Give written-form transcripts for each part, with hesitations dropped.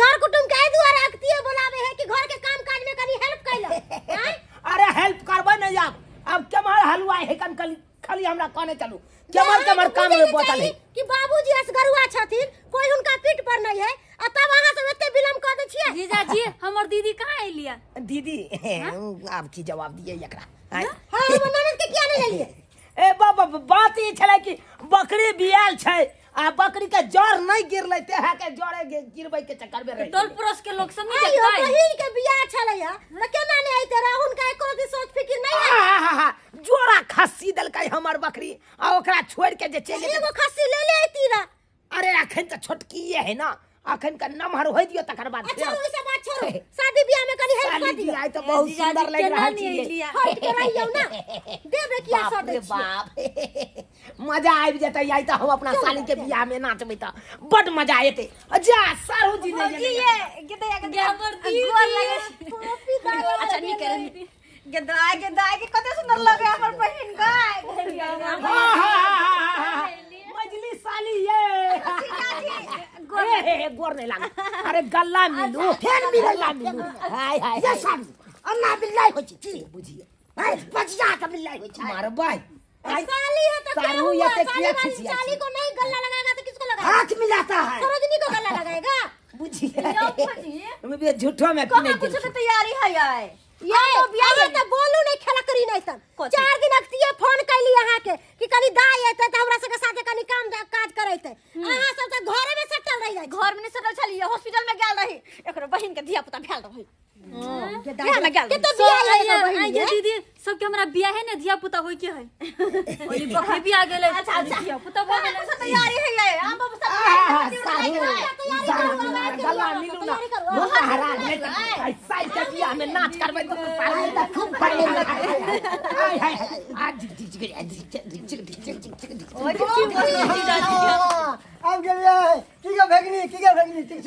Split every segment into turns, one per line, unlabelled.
कर कुटुम के दुआरे अक्तिए बुलावे है कि घर के काम काज में कनी हेल्प कैला हैं।
अरे हेल्प करबे नहीं अब केमर हलवा है कन खाली हमरा कहने चलू केमर काम में बोतल है
कि बाबूजी असगरुआ छथिन कोई उनका पीठ पर नहीं है आ तब अहां सब एते विलंब कर दै छियै।
जीजाजी हमर दीदी कहां एलिया
दीदी अब की जवाब दिए एकरा
हां ननद के किया नहीं लेलिए।
ए बाबा बात ई छले कि बकरी बियाल छै आ बकरी के जड़ नहीं गिरले ते है के जड़े गिरबै के चक्कर में रह
टोल पड़ोस के लोग सब नहीं
देखै
देखै
बहिन के बियाह छलैया त केना नहीं आइते रह उनका एको भी सोच फिकिर नहीं है।
जोड़ा खस्सी दलकै हमर बकरी आ ओकरा छोड़ के जे चले
एगो खस्सी ले आइती रा।
अरे अखन त छोटकी है ना अखन का नमहर होई दियो तकर बाद
अच्छा ओइ सब बात छोड़ो शादी ब्याह में कनी हेल्प कर दियो।
आई तो बहुत सुंदर लग रहा है
हट के रहियो ना देबे किया सट दे
बाप मजा आबि जतै आई तो हम अपना साली के बियाह में नाचबै त बड मजा एते जा सारू जी ने
ये गेदया के हमर दीदी गोर लगे कॉफी दाल अच्छा नहीं करे गेदा के कते सुंदर लगे हमर बहिन का
मजली साली ये गोर नहीं लाग अरे गल्ला मिलू फेर मिलला मिलू हाय हाय ये साली अन्ना बिल्लाई होई छी बुझिए हाय बचिया के बिल्लाई होई छी मार भाई
साली है तो क्या हुआ साली को नहीं गल्ला लगाएगा तो किसको लगाएगा
हाथ मिलाता है
सरोजनी को गल्ला लगाएगा
बुझिए मैं झूठो में
कहां कुछ तो तैयारी है यार
ये बियाह तो बोलू नहीं खेला करी नहीं तन 4 दिन अक्तिए फोन कैली यहां के कि कनी दाई आते त हमरा के साथे कनी काम काज करैते अहां सब त घर में सटल रह जाय घर में सटल छलिए हॉस्पिटल में गेल रही एकरो बहिन के धिया पुता भेल रही के तो बियाह है तो बहिन
ये दीदी सब के हमरा बियाह है ना धिया पुता होई के है ओली बकरी भी आ गेले अच्छा धिया पुता हो गेले सब तैयारी है ये हम सब
गल्ला मिलू ना महाराज ने ऐसा के बियाह में नाच करबै तो साली त खूब पड़े हाय हाय आज
अब गेलिए की के भेगनी ठीक छ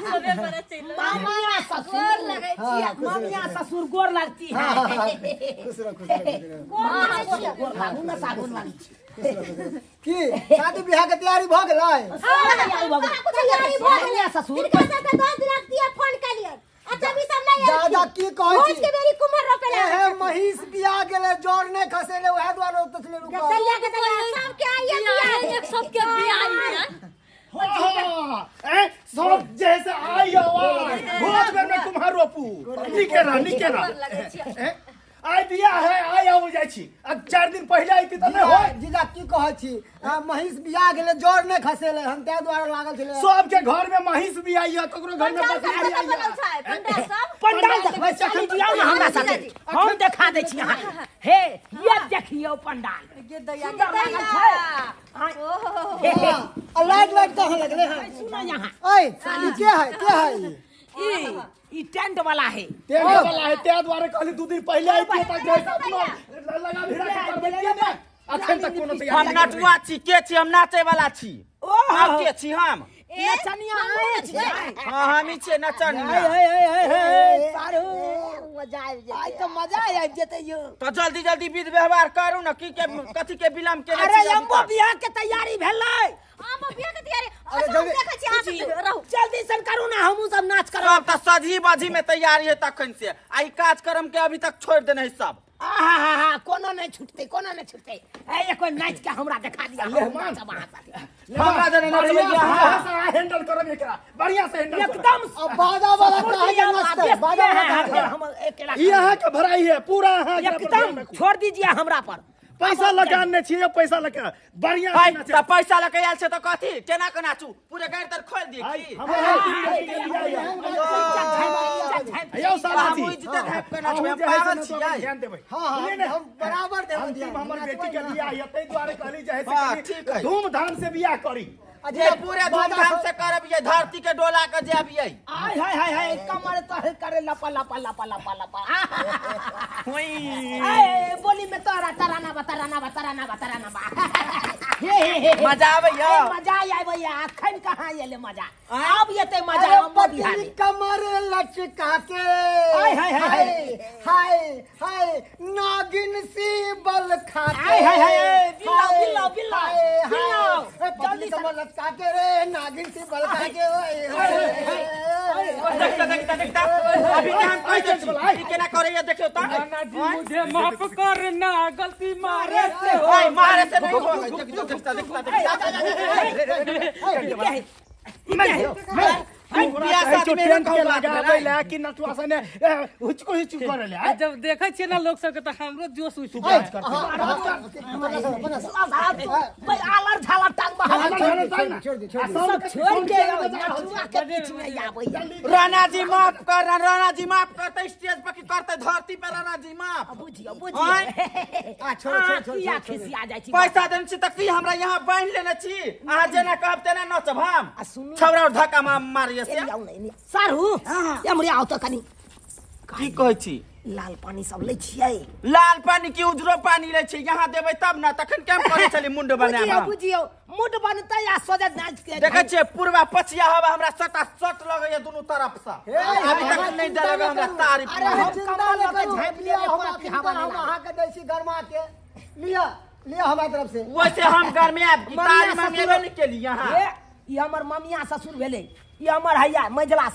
सबे पर चल
मामिया ससुर
लगे छिया
मामिया ससुर गोर लगती है
खुश रह
गोर लागू ना साबुन वाली
की शादी ब्याह के तैयारी भ गेलै
तैयारी भ गेलै
ससुर
इनका साथे 10 दिन अक्तिए फोन कैलिए अच्छा भी सब नहीं
दादा की कहै छी
भोज के बेरी कुमार रोपेला
हे महिष बियाह गेलै जोर नै खसेले ओहे द्वारे तसले रुक
गसलिया के सब के आइए बियाह
एक सब के बियाह
सब जैसे आई आवाज भोज में कुम्हार रोपू निकेरा आई बिया है आई आउ जाय छी अब 4 दिन पहले आई त नै हो
जीजा की कहै छी महिष बियाह गेलै जोर नै खसेले हम ते द्वारे लागल छले
सब के घर में महिष भी आई है ककरो घर में बकरी आई है
पंडाल देखबै चखन दिया ना हमरा साथे हम देखा दै छी अहाँ हे ये देखियो पंडाल
ये दया
लाइट कहां लगले है
सुनो यहां
ओए साली के है
ई टेंट वाला है
ते द्वारे कहली 2 दिन पहले आई त जैसा अपना लगा भिड़ा के करबैलिए ने अखन तक कोनो तैयारी
हम नटुआ छी के छी हम नाचे वाला छी आप के छी हम
नचनिया आए छी
हां हम ही छी नचनिया
सारू मजा आइ तो मजा आइ जेते यो
तो जल्दी जल्दी विध व्यवहार करू न की के कथि के विलंब के
अरे अम्बो बियाह के तैयारी भेलै
हम बियाह के तैयारी अच्छा हम देखै छी अहाँ रहू
जल्दी सन करू ना हमहू सब नाच करब
सब त सजी बाजी में तैयारी है तखन से आई काज करम के अभी तक छोड़ देने सब
आहा कोनो नहीं छूटते ए कोई नाच के हमरा दिखा दिया
मेहमान
सब वहां साथे
हमरा जने नचबैया
हां हैंडल करब एकरा बढ़िया से हैंडल
एकदम
बाजा वाला कहे नचते बाजा वाला
हम अकेला
यहाँ के भराई है पूरा यहाँ
एकदम छोड़ दीजिए हमरा पर
पैसा लगान ने छिए पैसा लगा बढ़िया से नाचे
त पैसा लगे आयल छै त कथि केना के नाचू पूरे गाड़ी तर खोल दी की
यो साला
हम
जी
इज्जत हैप के नाचबे हम पागल छी
ध्यान देबै
हां हम बराबर ध्यान दिया
हमर बेटी के बियाह है तै द्वारे कहली जे
हाँ,
है
ठीक है।
धूमधाम से बियाह करी
ये पूरे धूमधाम से करब ये धरती के डोला के जेब ये
आय हाय कमर तो करे लपा
होई
बोली में तोरा तराना बा
मजा आबैया
मजा आबैया अखन कहाँ एले मजा अब एते मजा हम बिहार
कमर लचका के
हाय हाय हाय
हाय हाय नागिन सी बल खा के
हाय हाय हाय बिल्ला बिल्ला बिल्ला
जल्दी कमर लचका के रे नागिन सी बल खा के
देखता अभी हम कह दे छी केना करे ये देखियो त
नाना जी मुझे माफ करना गलती मारे से
ओए मारे से नहीं होगा देखता बियाह शादी में
के लगाबै ले कि नटुआ सने हुचको हिचको करे ले
जब देखे छियै ना लोग सब के त हमरो जोश उठ
भाई आलर झाला टांग में छोड़ दे छोड़ के नटुआ के बीच में आबैया
राणा जी माफ कर राणा जी माफ करते स्टेज पर की करते धरती पर राणा जी माफ
बुझियो छोड़ या खिसी आ जाय छी
पैसा देन छी त की हमरा यहाँ बांध लेने छी अहाँ जेना कहब तेना नचब हम छौरा और धक्का मारिए से
सारू हमरे आउ त कनी
की कहै छी
लाल पानी सब ले छियै
लाल पानी की उजरो पानी ले छी यहाँ देबै तब ना तखन केम करे छली मुंड बनाबा
बुझियो मुंड बनतै आ सोजा नाच के
देखै छियै पूर्वा पछिया हवा हमरा सटा सट लगैया दोनों तरफ से अभी तक नहीं डरेगा हमरा तारीफ
अरे हम चिंता लेके झाँप लिया हम अहाँ के दै छी गरमा के लिया हमारा तरफ से
वैसे हम घर में आप की तारीफ मांगेबे नहीं केली यहाँ
ये हमर ममिया ससुर भेले ये हमर हैया मझला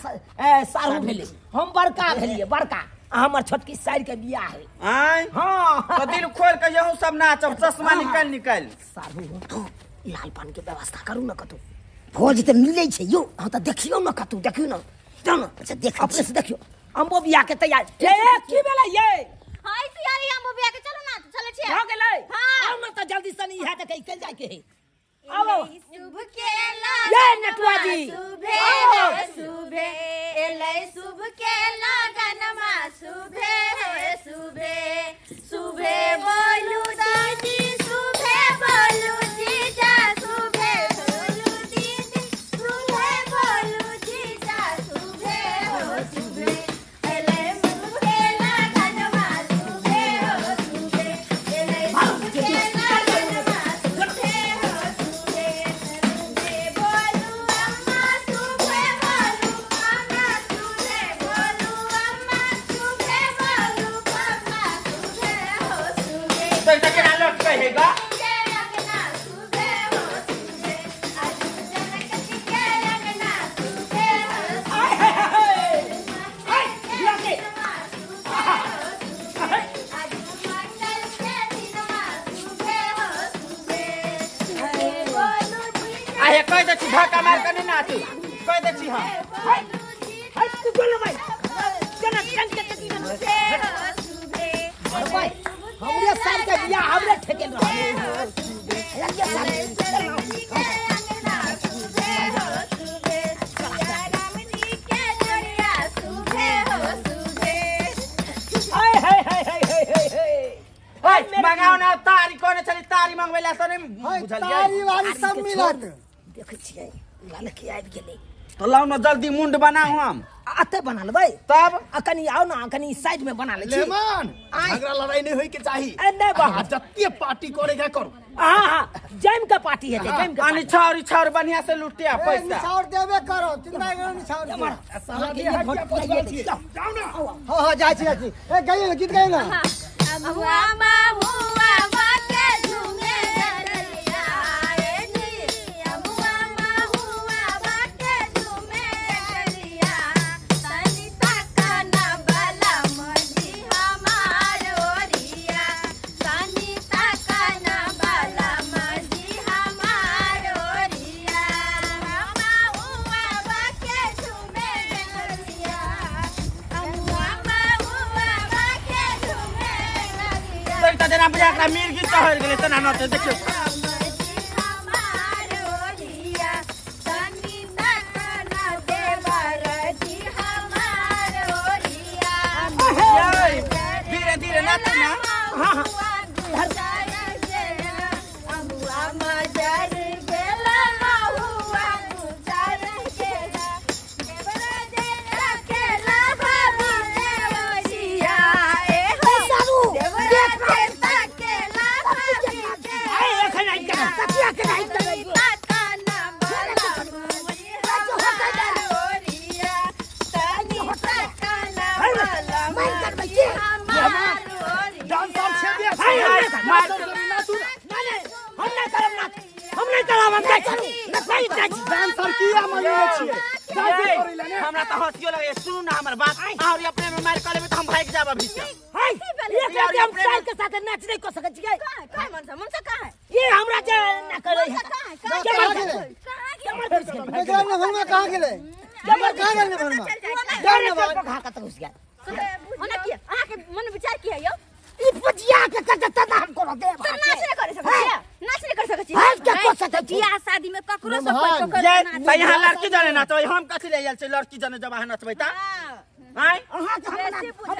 सारू भेले हम बड़का भेलिए बड़का हमर छोटकी साइड के बियाह है
आय
हां
तो दिल खोल के यहू सब नाचब चश्मा निकाल
सारू लाल पानी के व्यवस्था करू न कतौ भोज त मिलै छै यो हम त देखियो न कतौ देखियो न जान अच्छा देख अपने से देखियो अम्बो बियाह के तैयार ए की भेलै ये
हाय तैयारी अम्बो बियाह के चलो ना चले छी
हो गेलै
हां
आउ न त जल्दी से इहा त कहि चल जाय के है आओ
शुभ केला
ये नटुआ जी
शुभे एलै शुभ केला गनमा शुभे शुभे बोलू दादी शुभे बोलू जीजा शुभे बोलू दीदी शुभे बोलू जीजा शुभे हो शुभे एलै शुभ केला गनमा शुभे हो शुभे एलै शुभ केला गनमा शुभे हो
तो इतना केना लट कहेगा आये कह दे छी धक्का मार के नहीं नाचू कह दे छी हम
तू बोल भाई जना कन के तकी भाई हमरे साल के बियाह हमरे ठेके
मंगाओ ना तारी कोने चली तारी मंगवेला तो नहीं बुझलिए
तारी वाली सब मिलत
देख छियै लाल के आबि गेलै
तो लाओ ना जल्दी मुंड बनाओ हम
आते बना लेबै
तब
कनी आओ ना कनी साइड में बना ले छी
लेमन झगड़ा लड़ाई नहीं होई के चाहिए
नहीं बाहर
जत्ते पार्टी करेगा करो
हां जैम का पार्टी है जैम का
अनि छौरी बढ़िया से लुटिया पैसा
निछावर देबे करो चिंता करो निछावर
साला के हट के जाओ ना
हां जाय छी ए गई गीत गई ना
हुआ हुआ बाके झूमे डरिया ए जी हुआ बाके झूमे डरिया तनी तकना बला मजी हमार ओरिया तनी तकना बला मजी हमार ओरिया हुआ बाके झूमे डरिया हुआ बाके झूमे
तो इतना जना बुझा के मिर्गी चढ़ गेले तना न तो देखियो धीरे धीरे नाच ना
नहीं चलाब हम नहीं
डांसर किया मांगे छिए डांसर करिला ने
हमरा त हंसियो लगे सुन ना हमर बात और अपने में मार कर लेबे त हम भाग जाब अभी से
हाय एक हम साल के साथ नाच नहीं कर सकै छियै
का मन से का है
ये हमरा जे ना करे है
बेचारा ने भरमा कहां गेले जबर कहां गेले भरमा
जाने पर खा के घुस गया
होना किया आहा के मन विचार किया यो
ई पजिया के कत नाम करो दे
तो नाच नहीं कर सकै छियै नाच नहीं कर सकै छियै
हाय क्या कर सकै छी
बियाह शादी में ककरो से कोई
ये
पकड़
त यहाँ लड़की जाने ना तो हम कथि ले आयल छै लड़की जाने जब अहाँ नचबै त हाय
अहाँ के हम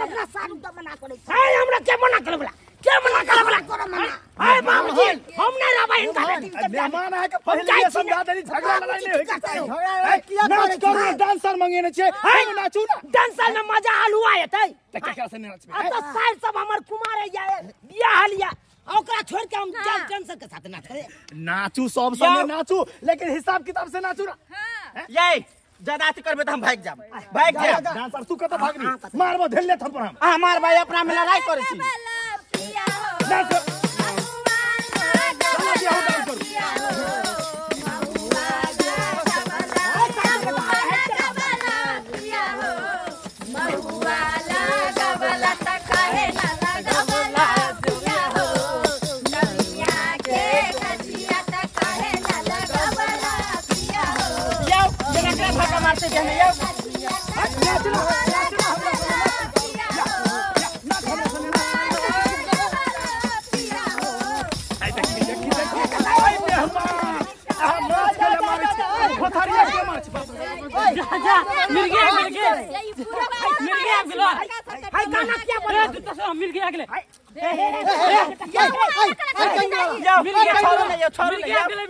अपना सारू त मना करे हाय हमरा के मना करबला के मना करबला करो मना हाय बाबूजी हम नहीं रहबै इनका बेटी
मेहमान आके पहले ये समझा देनी झगड़ा लड़ाई नहीं होई
झगड़ा किया
नाच करो डांसर मांगे ने छे हाय नाचू ना
डांसर में मजा हलुआ हेतै
क्या से नाचबे
अब तो साल सब हमर कुमार है जाए बियाह हलिया ओकरा छोड़ के हम टेंशन के साथ नाच करे
नाचू सब संगे नाचू लेकिन हिसाब किताब से नाचू ना
ये ज्यादा अथी करबे त हम भाग जाब भाग जाब
डांसर तू कत भागनी मारबो धैले थप्पड़ हम
हमार भाई अपना में लड़ाई करे छी
डांस चला दिया हो डांस करू
मारते जाने यार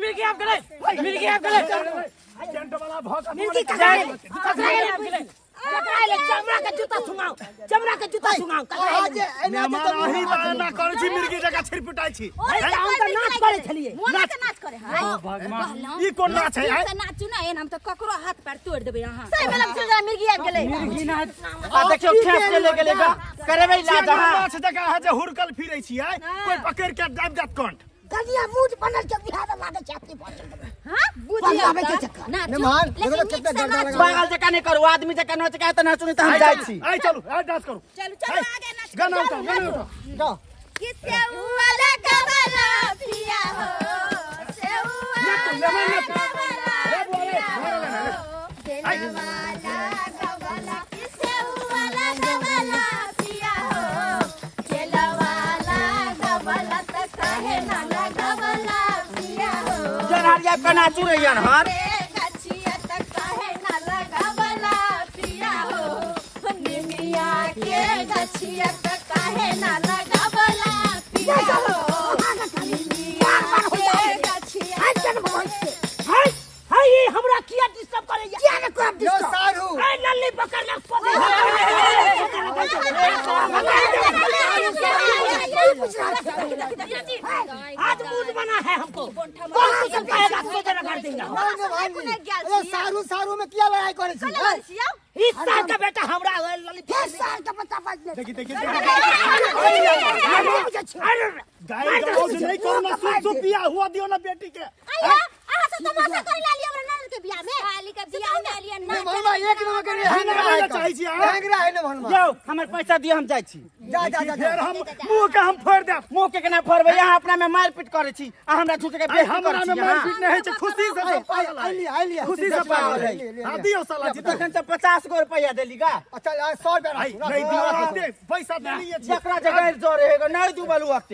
मिल गया अगले
टेंट वाला बहुत
चमड़ा के जूता सुंगाओ चमड़ा के जूता सुंगाओ
मेहमान आही ना करे छी मिर्गी जगह छिरपिटाई छी
हम तो नाच करे छलिए
नाच करे हां
ई कोन नाच है
त नाचू ना एन हम त ककरो हाथ पैर तोड़ देबे यहां सही में लग चल मिर्गी आ गेले
मिर्गी ना
आ देखियो खेस के ले गेले करबे ला जहां
नाच जगह है जे हुरकल फिरै छी है कोई पकड़ के दाब जात कंठ
कलिया मूड बनल के बिहार लागे छाती पहुंचल
हां बुझिया नाच
मेहमान देखो कितना गर्दा लगा
पागल जका नहीं करू आदमी जका नाच के त नाचू नहीं त हम जाई छी
आई चलो आई डांस करो
चलो आगे नाच
गाना उठाओ
जाओ
किसे वाला कबला पिया हो से वाला कबला किसे वाला कबला पिया हो चला वाला कबला त कहे ना लगवला पिया हो
जनारिया का नाचू रहियन हां
गछिया त कहे ना लगवला पिया हो निमिया के गछिया त कहे ना लगवला पिया हो
हाय हमरा किया डिस्टर्ब करे क्या ने को
यो सारू
ए नल्ली पकड़ ले आज मूड बना है हमको कौन सा कहेगा तो जरा कर देंगे
अरे सारू सारू में क्या लड़ाई करे छी
इस साल का बेटा हमरा लल्ली फिर साल का बच्चा बच
देखी देखी गाय गाओ नहीं करो ना सु पिया हुआ दियो ना बेटी के
आहा से तमाशा कर लाली हमरा नल के बियाह में खाली के बियाह में आलिया ना
भरमा एक नंबर करे
चाहिए छी
हैंगरा है ना भरमा
यो हमर पैसा दियो हम जाई छी
जा जा जा
फिर हम मुंह के हम फोड़ दे
मुंह के केना फोड़बे यहाँ अपना में मारपीट करे छी आ हमरा झूठ के बेइज्जती
हमरा
करे छी
में मारपीट नहीं है खुशी से सब पागल है
आई लिया
खुशी से पागल है
हां दियो साला जी
तखन से 50 गो रुपया देली का
अच्छा 100 रुपया
आई नहीं दियो दे पैसा दे लिए छी
जकरा जगह जोरे है नहीं दू बलू वक्त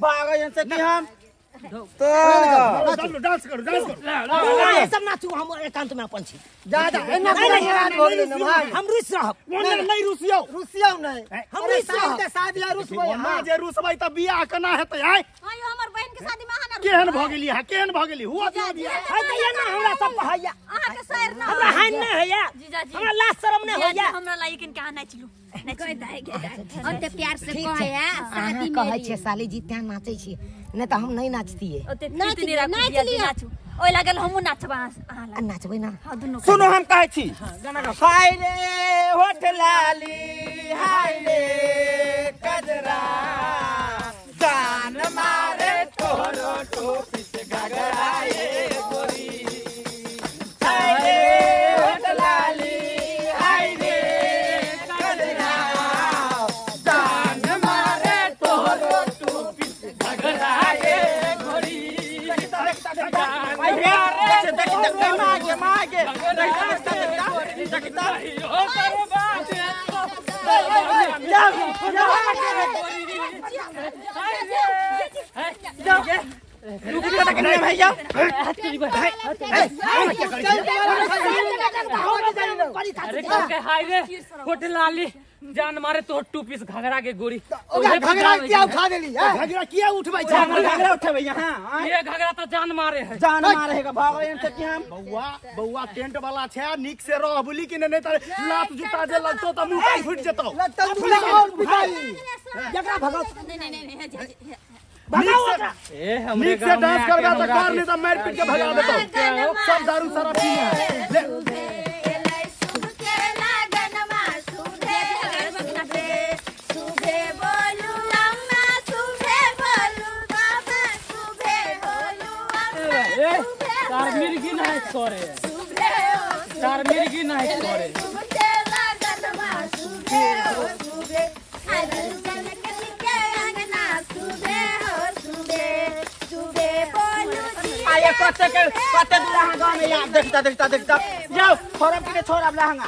भागन से कि हम तो
डांस करो
ये सब नाचू हम एकांत में अपन छी
जा जा एना भोगले न भाई
हम रुस रहब
नहीं रुसियो
रुसिया नहीं
हम रुस रहब
शादी रुसबो
मां जे रुसबै त बियाह केना हेतै आय
आयो हमर बहन के शादी में आना
केहन भ गेली है केहन भ गेली हुआ दियो बियाह
है त ये ना हमरा सब कहैया
आहा के सर ना
हमरा हाइन नहीं है या हमरा लाज शर्म नहीं होया
हमरा लागि किन कहां नाचलू
कोई दाई हम ते प्यार से कहया शादी में
कहै छे साली जी त्या नाचै छी नहीं त हम नहीं नाचतिए
ओते कितनी राखू नाचू ओइ लागल हमहु नाचबा आहा
नाचबै ना
हां दुनु
सुनो हम कहै छी हाय रे होठ लाली हाय रे कजरा जान मारे तोरो टोपी से घगराए भैया
होटल लाली जान मारे तो 2 पीस घगरा के गोरी
घगरा क्या उठा देली
घगरा किया उठबै छै
घगरा उठेबै यहाँ
ये घगरा तो जान मारे है
जान मारेगा भाग से कि हम
बौआ टेंट वाला छै निक से रह बोली कि नहीं त लात जूता जे लगतो त मुंह फुट जेतो
और बिगाई जकरा भगाओ
ए हमरे
निक से डांस करबा त कर नहीं त मार पीट के भगा देतो सब दारू सारा पीने
तार मिर्गी नहीं करे तार मिर्गी नहीं करे
आये कते दुल्हा गांव में यार देखता जाओ फॉरम के छोड़ अब लहंगा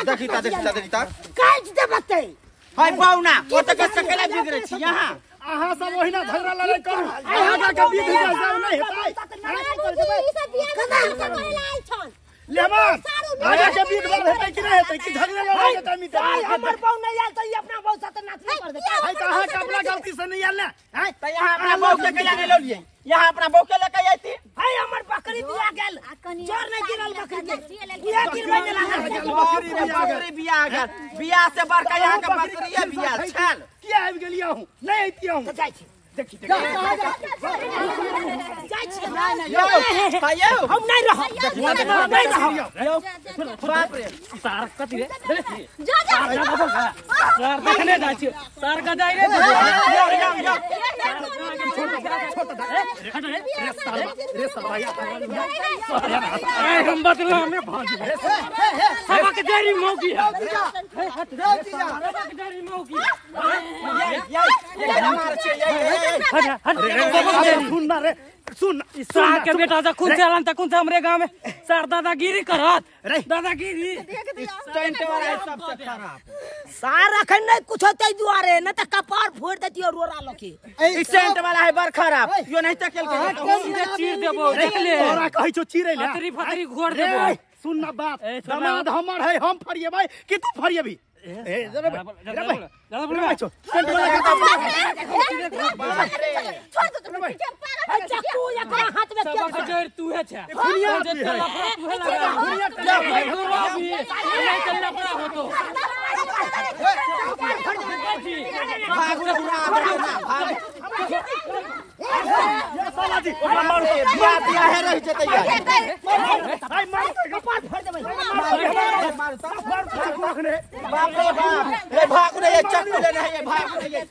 देखता
काज दे बते
हाय बाउना ओ त के सकला बिगड़े छी यहाँ
अहाँ सब ओहिना झगड़ा लड़ाई करू आगा के बीच में जाओ नहीं हेतै लेमा आगा के बीच में हेतै कि नहीं हेतै कि झगड़ा लड़ाई के टाइम में
हमर पाऊ नहीं आयल त अपना बहु साथ नाच कर दे
है कहां के अपना गलती से नहीं आयल है
त यहाँ अपना बहू के कला ले लिए यहाँ अपना बहू के लेके आईती
है हमर बकरी बिया गेल जोर नहीं गिरल बकरी के बिया गिरबै ने लागल
बकरी बिया गल बिया से बड़का यहाँ के बकरी बिया छल
किया आबि गेलिया हूं नहीं आइतिया हूं
जाय छी
देखी
जाय छी
यो
हम नहीं रह
बाप रे
तार कति रे तार देखने जा छी तार का जाय रे हम बदला में भाग सबक देरी मौकी है सबक देरी मौकी
सुन ना रे सुन
सार के बेटा जा खुद चलन त कुन हमरे गांव में सर दादागिरी करत दादागिरी
टेंट वाला सबसे खराब
सार अखन नहीं कुछ होतै दुआरे न त कपार फोड़ देतियो रोरा लके
इस टेंट वाला है बड़ खराब यो नहीं तकेल के
सीधे चीर देबो देख ले
तोरा कहै छौ चिरै ले
फतरी फतरी घोड़ देबो
सुन ना बात दामाद हमर है हम फरिएबै कि तू फरिएबी ए जरा
ज्यादा बोल
छौ टेंट वाला
चक्कू एकरा हाथ में
सबक जड़ तू है छे
दुनिया
जे लफड़ा तू है लगा नहीं कर लफड़ा हो तो
साला जी
बिया है रह जतै
आई मार कपार फोड़ देबै
बाप रे बाप रे भाग रे चक्कू ले नहीं है भाग रे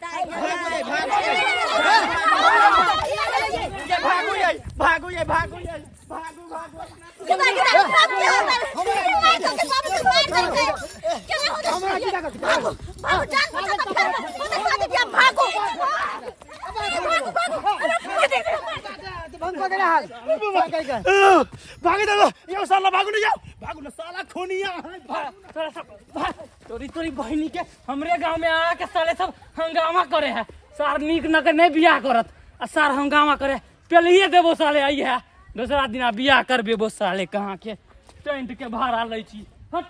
भागो
यो साला भागो न जाओ भागो न साला खोनिया
तोरी बहनी के हमरे गांव में आ के साले सब हंगामा करे है सार नीक नगर नहीं बियाह करत आ सार हंगामा करे पहले देबो साले आई है दूसरा दिन बियाह करबे बो साले कहां के टेंट के भाड़ा लै छी हट